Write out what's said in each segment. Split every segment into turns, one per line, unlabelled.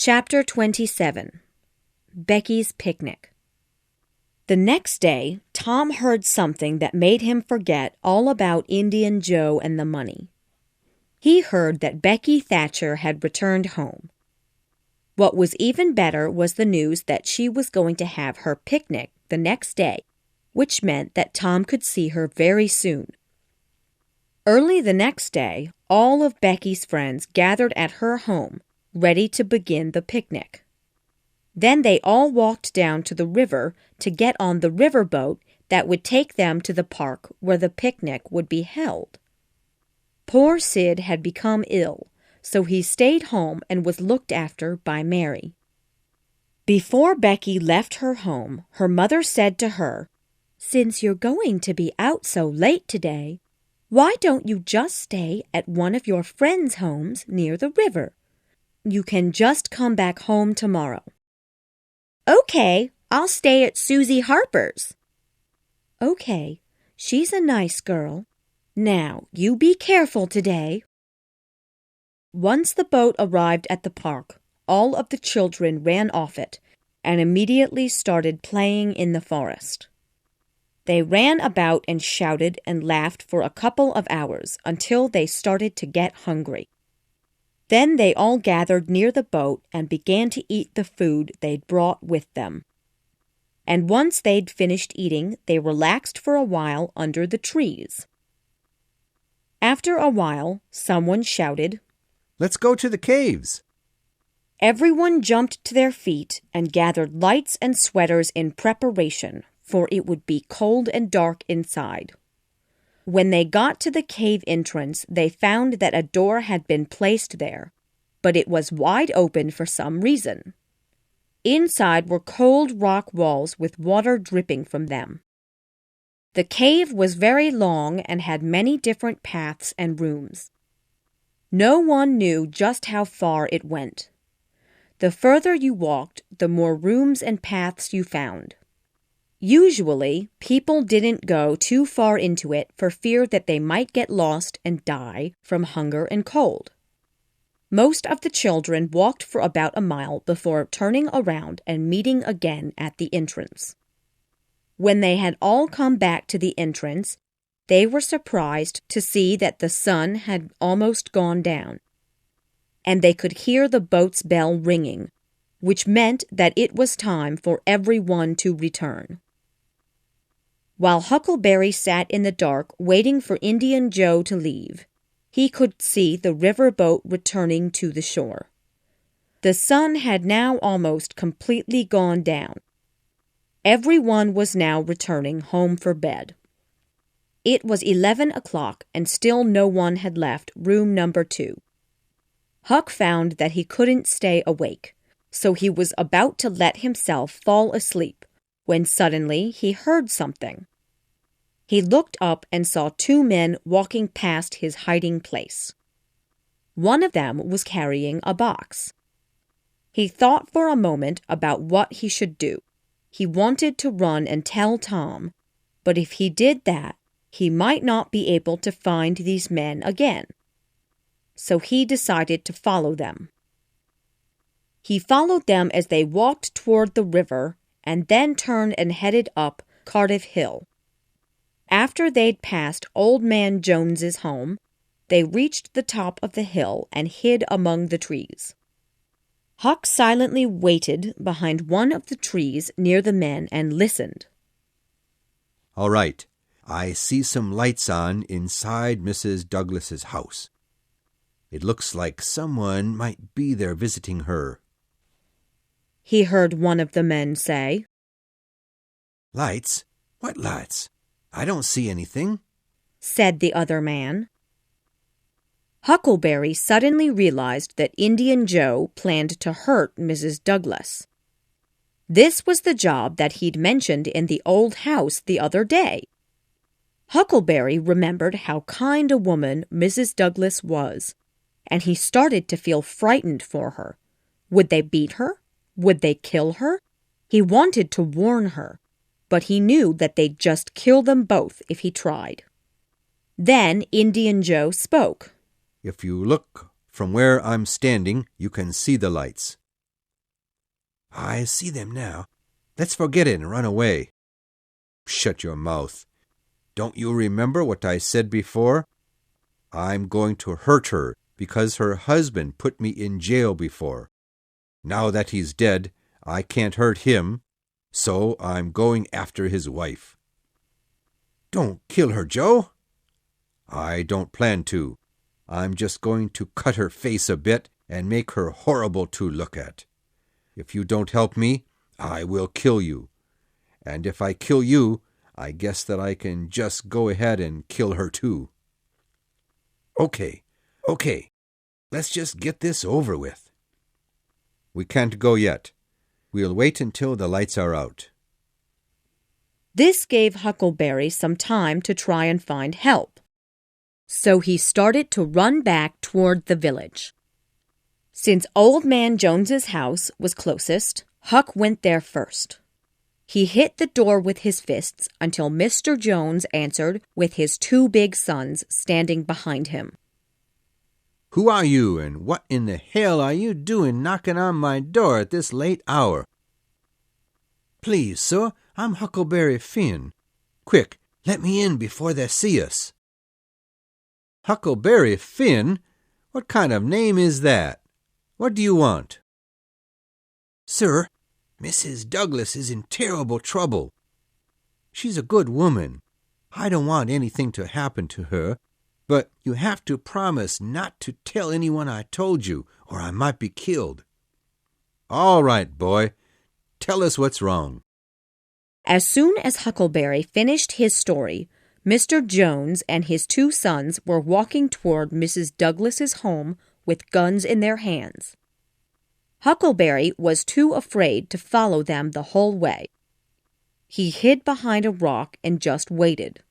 Chapter 27 Becky's Picnic. The next day, Tom heard something that made him forget all about Indian Joe and the money. He heard that Becky Thatcher had returned home. What was even better was the news that she was going to have her picnic the next day, which meant that Tom could see her very soon. Early the next day, all of Becky's friends gathered at her home, ready to begin the picnic. Then they all walked down to the river to get on the riverboat that would take them to the park where the picnic would be held. Poor Sid had become ill, so he stayed home and was looked after by Mary. Before Becky left her home, her mother said to her, "Since you're going to be out so late today, why don't you just stay at one of your friends' homes near the river? You can just come back home tomorrow." "Okay, I'll stay at Susie Harper's." "Okay, she's a nice girl. Now, you be careful today." Once the boat arrived at the park, all of the children ran off it and immediately started playing in the forest. They ran about and shouted and laughed for a couple of hours until they started to get hungry. Then they all gathered near the boat and began to eat the food they'd brought with them. And once they'd finished eating, they relaxed for a while under the trees. After a while, someone shouted,
"Let's go to the caves."
Everyone jumped to their feet and gathered lights and sweaters in preparation, for it would be cold and dark inside. When they got to the cave entrance, they found that a door had been placed there, but it was wide open for some reason. Inside were cold rock walls with water dripping from them. The cave was very long and had many different paths and rooms. No one knew just how far it went. The further you walked, the more rooms and paths you found. Usually, people didn't go too far into it for fear that they might get lost and die from hunger and cold. Most of the children walked for about a mile before turning around and meeting again at the entrance. When they had all come back to the entrance, they were surprised to see that the sun had almost gone down, and they could hear the boat's bell ringing, which meant that it was time for everyone to return. While Huckleberry sat in the dark waiting for Indian Joe to leave, he could see the river boat returning to the shore. The sun had now almost completely gone down. Everyone was now returning home for bed. It was 11 o'clock and still no one had left room number 2. Huck found that he couldn't stay awake, so he was about to let himself fall asleep when suddenly he heard something. He looked up and saw 2 men walking past his hiding place. One of them was carrying a box. He thought for a moment about what he should do. He wanted to run and tell Tom, but if he did that, he might not be able to find these men again. So he decided to follow them. He followed them as they walked toward the river and then turned and headed up Cardiff Hill. After they'd passed Old Man Jones's home, they reached the top of the hill and hid among the trees. Huck silently waited behind one of the trees near the men and listened.
"All right, I see some lights on inside Mrs. Douglas's house. It looks like someone might be there visiting her,"
he heard one of the men say.
"Lights? What lights? I don't see anything,"
said the other man. Huckleberry suddenly realized that Indian Joe planned to hurt Mrs. Douglas. This was the job that he'd mentioned in the old house the other day. Huckleberry remembered how kind a woman Mrs. Douglas was, and he started to feel frightened for her. Would they beat her? Would they kill her? He wanted to warn her, but he knew that they'd just kill them both if he tried. Then Indian Joe spoke.
"If you look from where I'm standing, you can see the lights. I see them now. Let's forget it and run away. Shut your mouth. Don't you remember what I said before? I'm going to hurt her because her husband put me in jail before. Now that he's dead, I can't hurt him, so I'm going after his wife. Don't kill her, Joe. I don't plan to. I'm just going to cut her face a bit and make her horrible to look at. If you don't help me, I will kill you. And if I kill you, I guess that I can just go ahead and kill her too. Okay. Let's just get this over with. We can't go yet. We'll wait until the lights are out.
This gave Huckleberry some time to try and find help. So he started to run back toward the village. Since Old Man Jones's house was closest, Huck went there first. He hit the door with his fists until Mr. Jones answered with his two big sons standing behind him.
Who are you, and what in the hell are you doing knocking on my door at this late hour? Please, sir, I'm Huckleberry Finn. Quick, let me in before they see us. Huckleberry Finn? What kind of name is that? What do you want? Sir, Mrs. Douglas is in terrible trouble. She's a good woman. I don't want anything to happen to her, but you have to promise not to tell anyone I told you, or I might be killed. All right, boy. Tell us what's wrong.
As soon as Huckleberry finished his story, Mr. Jones and his two sons were walking toward Mrs. Douglas's home with guns in their hands. Huckleberry was too afraid to follow them the whole way. He hid behind a rock and just waited.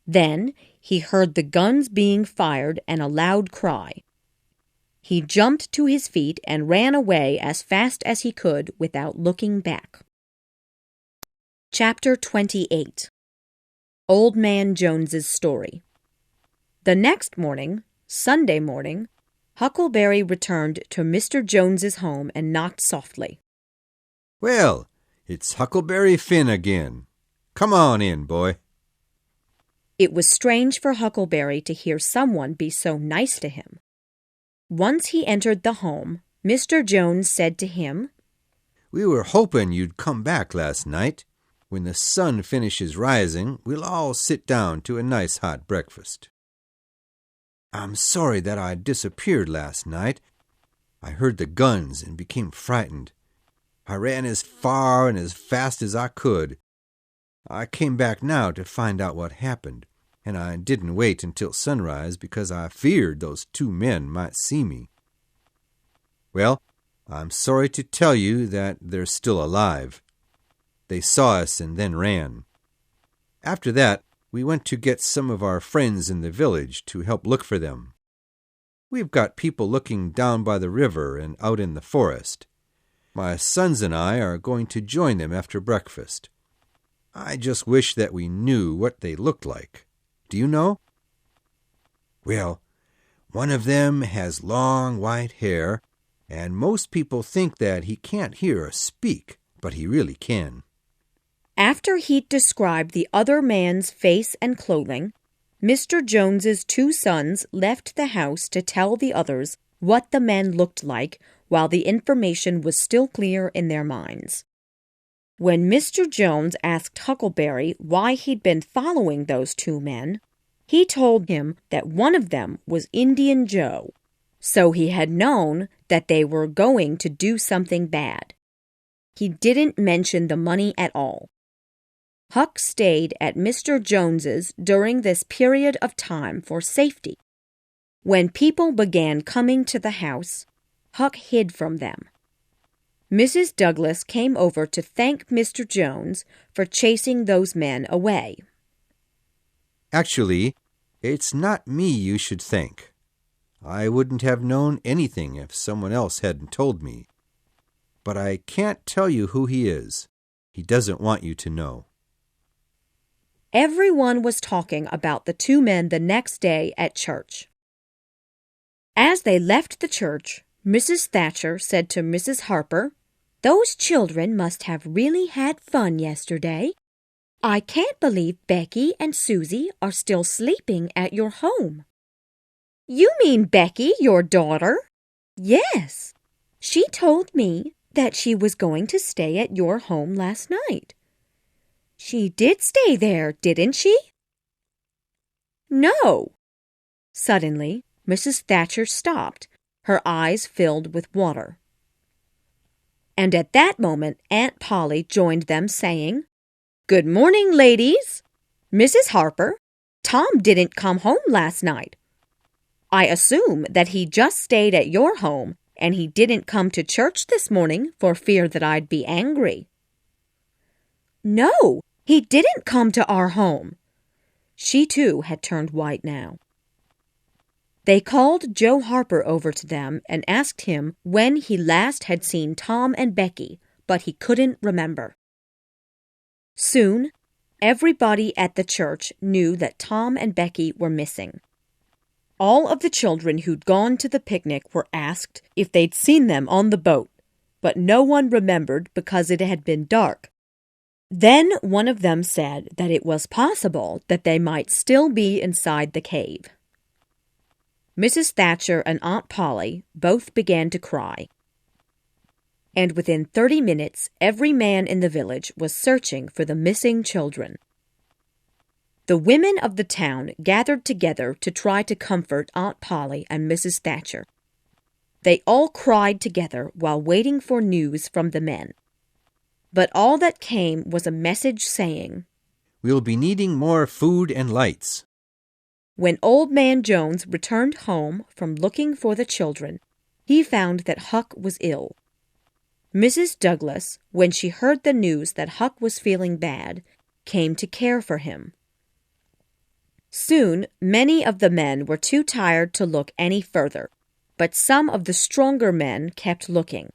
Then he heard the guns being fired and a loud cry. He jumped to his feet and ran away as fast as he could without looking back. Chapter 28. Old Man Jones's Story. The next morning, Sunday morning, Huckleberry returned to Mr. Jones's home and knocked softly.
Well, it's Huckleberry Finn again. Come on in, boy.
It was strange for Huckleberry to hear someone be so nice to him. Once he entered the home, Mr. Jones said to him,
We were hoping you'd come back last night. When the sun finishes rising, we'll all sit down to a nice hot breakfast. I'm sorry that I disappeared last night. I heard the guns and became frightened. I ran as far and as fast as I could. I came back now to find out what happened, and I didn't wait until sunrise because I feared those two men might see me. Well, I'm sorry to tell you that they're still alive. They saw us and then ran. After that, we went to get some of our friends in the village to help look for them. We've got people looking down by the river and out in the forest. My sons and I are going to join them after breakfast. I just wish that we knew what they looked like. Do you know? Well, one of them has long white hair, and most people think that he can't hear or speak, but he really can.
After he'd described the other man's face and clothing, Mr. Jones's two sons left the house to tell the others what the men looked like while the information was still clear in their minds. When Mr. Jones asked Huckleberry why he'd been following those two men, he told him that one of them was Indian Joe, so he had known that they were going to do something bad. He didn't mention the money at all. Huck stayed at Mr. Jones's during this period of time for safety. When people began coming to the house, Huck hid from them. Mrs. Douglas came over to thank Mr. Jones for chasing those men away.
Actually, it's not me you should thank. I wouldn't have known anything if someone else hadn't told me. But I can't tell you who he is. He doesn't want you to know.
Everyone was talking about the two men the next day at church. As they left the church, Mrs. Thatcher said to Mrs. Harper, Those children must have really had fun yesterday. I can't believe Becky and Susie are still sleeping at your home. You mean Becky, your daughter? Yes. She told me that she was going to stay at your home last night. She did stay there, didn't she? No. Suddenly, Mrs. Thatcher stopped, her eyes filled with water. And at that moment, Aunt Polly joined them, saying, "Good morning, ladies. Mrs. Harper, Tom didn't come home last night. I assume that he just stayed at your home, and he didn't come to church this morning for fear that I'd be angry." "No, he didn't come to our home." She, too, had turned white now. They called Joe Harper over to them and asked him when he last had seen Tom and Becky, but he couldn't remember. Soon, everybody at the church knew that Tom and Becky were missing. All of the children who'd gone to the picnic were asked if they'd seen them on the boat, but no one remembered because it had been dark. Then one of them said that it was possible that they might still be inside the cave. Mrs. Thatcher and Aunt Polly both began to cry. And within 30 minutes, every man in the village was searching for the missing children. The women of the town gathered together to try to comfort Aunt Polly and Mrs. Thatcher. They all cried together while waiting for news from the men. But all that came was a message saying,
"We'll be needing more food and lights."
When Old Man Jones returned home from looking for the children, he found that Huck was ill. Mrs. Douglas, when she heard the news that Huck was feeling bad, came to care for him. Soon, many of the men were too tired to look any further, but some of the stronger men kept looking.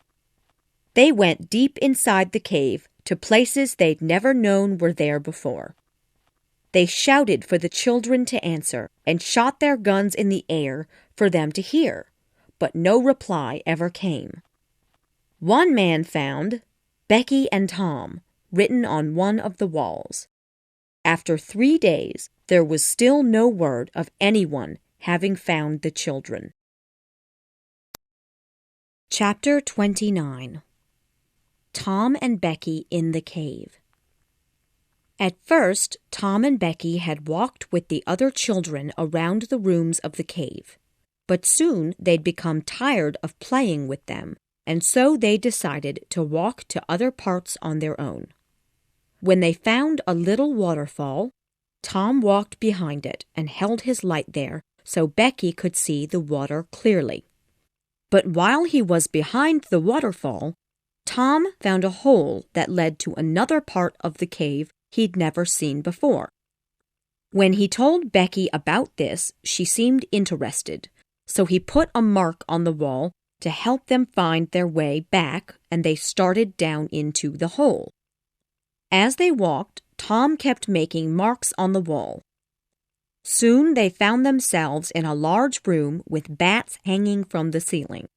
They went deep inside the cave to places they'd never known were there before. They shouted for the children to answer and shot their guns in the air for them to hear, but no reply ever came. One man found Becky and Tom written on one of the walls. After 3 days, there was still no word of anyone having found the children. Chapter 29. Tom and Becky in the cave. At first, Tom and Becky had walked with the other children around the rooms of the cave, but soon they'd become tired of playing with them, and so they decided to walk to other parts on their own. When they found a little waterfall, Tom walked behind it and held his light there so Becky could see the water clearly. But while he was behind the waterfall, Tom found a hole that led to another part of the cave he'd never seen before. When he told Becky about this, she seemed interested, so he put a mark on the wall to help them find their way back, and they started down into the hole. As they walked, Tom kept making marks on the wall. Soon they found themselves in a large room with bats hanging from the ceiling.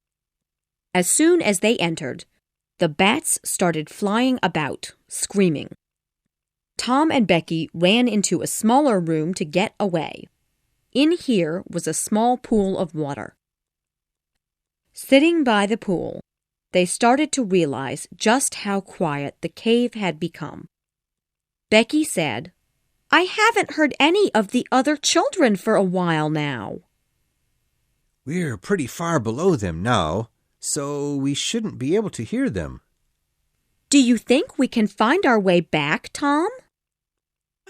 As soon as they entered, the bats started flying about, screaming. Tom and Becky ran into a smaller room to get away. In here was a small pool of water. Sitting by the pool, they started to realize just how quiet the cave had become. Becky said, "I haven't heard any of the other children for a while now."
"We're pretty far below them now, so we shouldn't be able to hear them."
"Do you think we can find our way back, Tom?"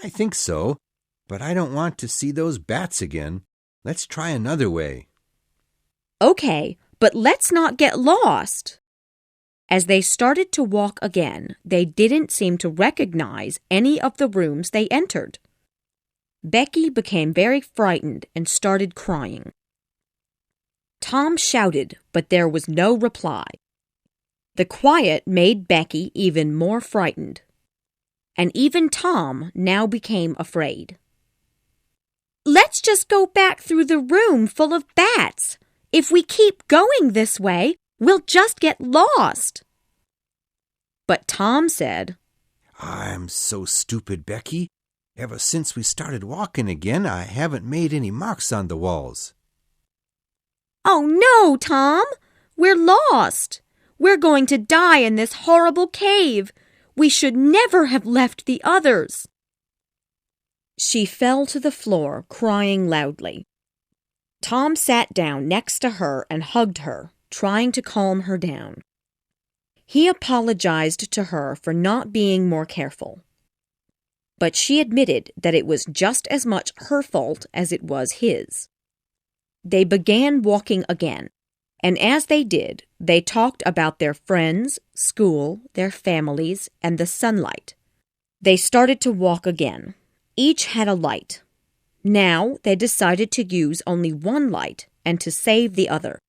"I think so, but I don't want to see those bats again. Let's try another way."
"Okay, but let's not get lost." As they started to walk again, they didn't seem to recognize any of the rooms they entered. Becky became very frightened and started crying. Tom shouted, but there was no reply. The quiet made Becky even more frightened, and even Tom now became afraid. "Let's just go back through the room full of bats. If we keep going this way, we'll just get lost." But Tom said,
I'm so stupid, Becky. Ever since we started walking again, I haven't made any marks on the walls.
Oh no, Tom! We're lost! We're going to die in this horrible cave. We should never have left the others. She fell to the floor, crying loudly. Tom sat down next to her and hugged her, trying to calm her down. He apologized to her for not being more careful. But she admitted that it was just as much her fault as it was his. They began walking again, and as they did, they talked about their friends, school, their families, and the sunlight. They started to walk again. Each had a light. Now they decided to use only one light and to save the other.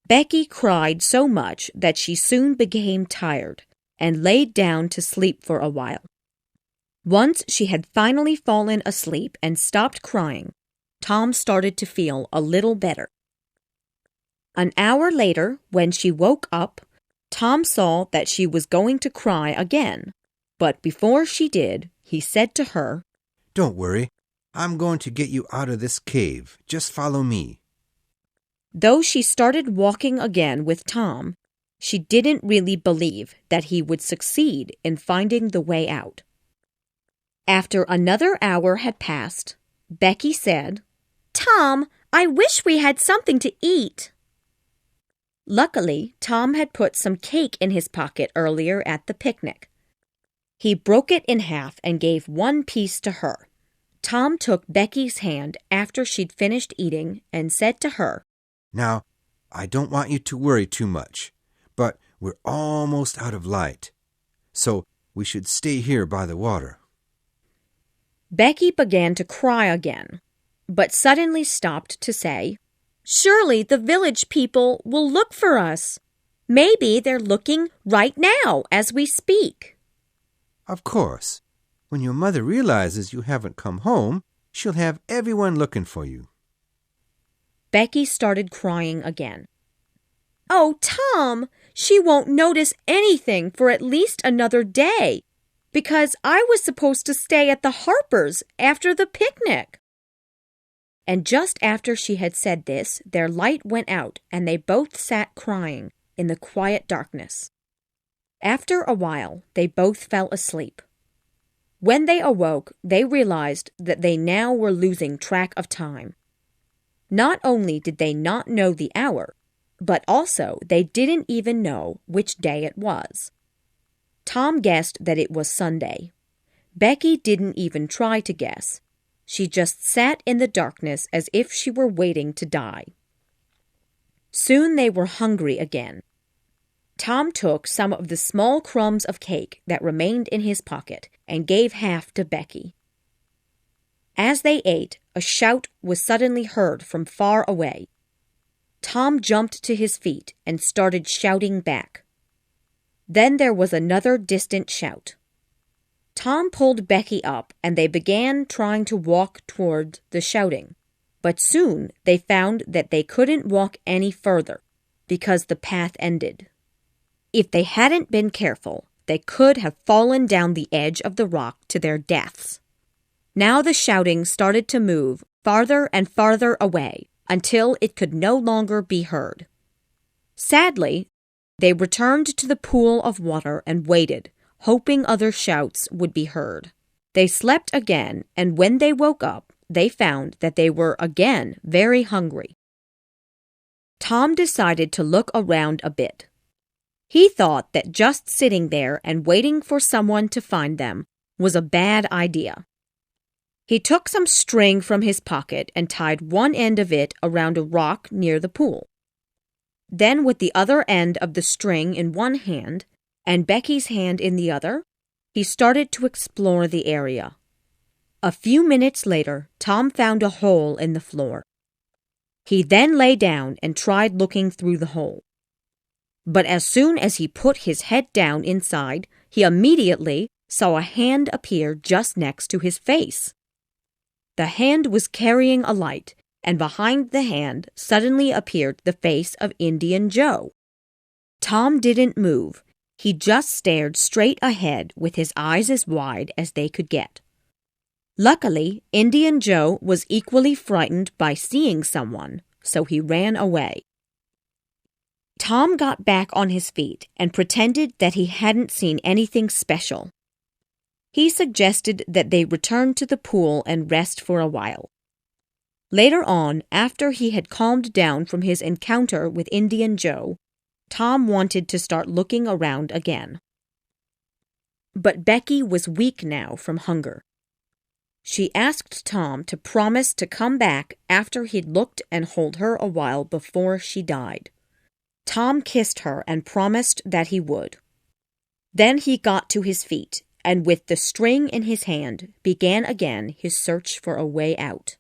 Becky cried so much that she soon became tired and laid down to sleep for a while. Once she had finally fallen asleep and stopped crying, Tom started to feel a little better. An hour later, when she woke up, Tom saw that she was going to cry again. But before she did, he said to her,
Don't worry. I'm going to get you out of this cave. Just follow me.
Though she started walking again with Tom, she didn't really believe that he would succeed in finding the way out. After another hour had passed, Becky said, Tom, I wish we had something to eat. Luckily, Tom had put some cake in his pocket earlier at the picnic. He broke it in half and gave one piece to her. Tom took Becky's hand after she'd finished eating and said to her,
Now, I don't want you to worry too much, but we're almost out of light, so we should stay here by the water.
Becky began to cry again, but suddenly stopped to say, Surely the village people will look for us. Maybe they're looking right now as we speak.
Of course. When your mother realizes you haven't come home, she'll have everyone looking for you.
Becky started crying again. Oh, Tom, she won't notice anything for at least another day, because I was supposed to stay at the Harpers after the picnic. And just after she had said this, their light went out, and they both sat crying in the quiet darkness. After a while, they both fell asleep. When they awoke, they realized that they now were losing track of time. Not only did they not know the hour, but also they didn't even know which day it was. Tom guessed that it was Sunday. Becky didn't even try to guess. She just sat in the darkness as if she were waiting to die. Soon they were hungry again. Tom took some of the small crumbs of cake that remained in his pocket and gave half to Becky. As they ate, a shout was suddenly heard from far away. Tom jumped to his feet and started shouting back. Then there was another distant shout. Tom pulled Becky up and they began trying to walk toward the shouting. But soon they found that they couldn't walk any further because the path ended. If they hadn't been careful, they could have fallen down the edge of the rock to their deaths. Now the shouting started to move farther and farther away until it could no longer be heard. Sadly, they returned to the pool of water and waited, hoping other shouts would be heard. They slept again, and when they woke up, they found that they were again very hungry. Tom decided to look around a bit. He thought that just sitting there and waiting for someone to find them was a bad idea. He took some string from his pocket and tied one end of it around a rock near the pool. Then, with the other end of the string in one hand and Becky's hand in the other, he started to explore the area. A few minutes later, Tom found a hole in the floor. He then lay down and tried looking through the hole. But as soon as he put his head down inside, he immediately saw a hand appear just next to his face. The hand was carrying a light, and behind the hand suddenly appeared the face of Indian Joe. Tom didn't move. He just stared straight ahead with his eyes as wide as they could get. Luckily, Indian Joe was equally frightened by seeing someone, so he ran away. Tom got back on his feet and pretended that he hadn't seen anything special. He suggested that they return to the pool and rest for a while. Later on, after he had calmed down from his encounter with Indian Joe, Tom wanted to start looking around again. But Becky was weak now from hunger. She asked Tom to promise to come back after he'd looked and hold her a while before she died. Tom kissed her and promised that he would. Then he got to his feet and with the string in his hand began again his search for a way out.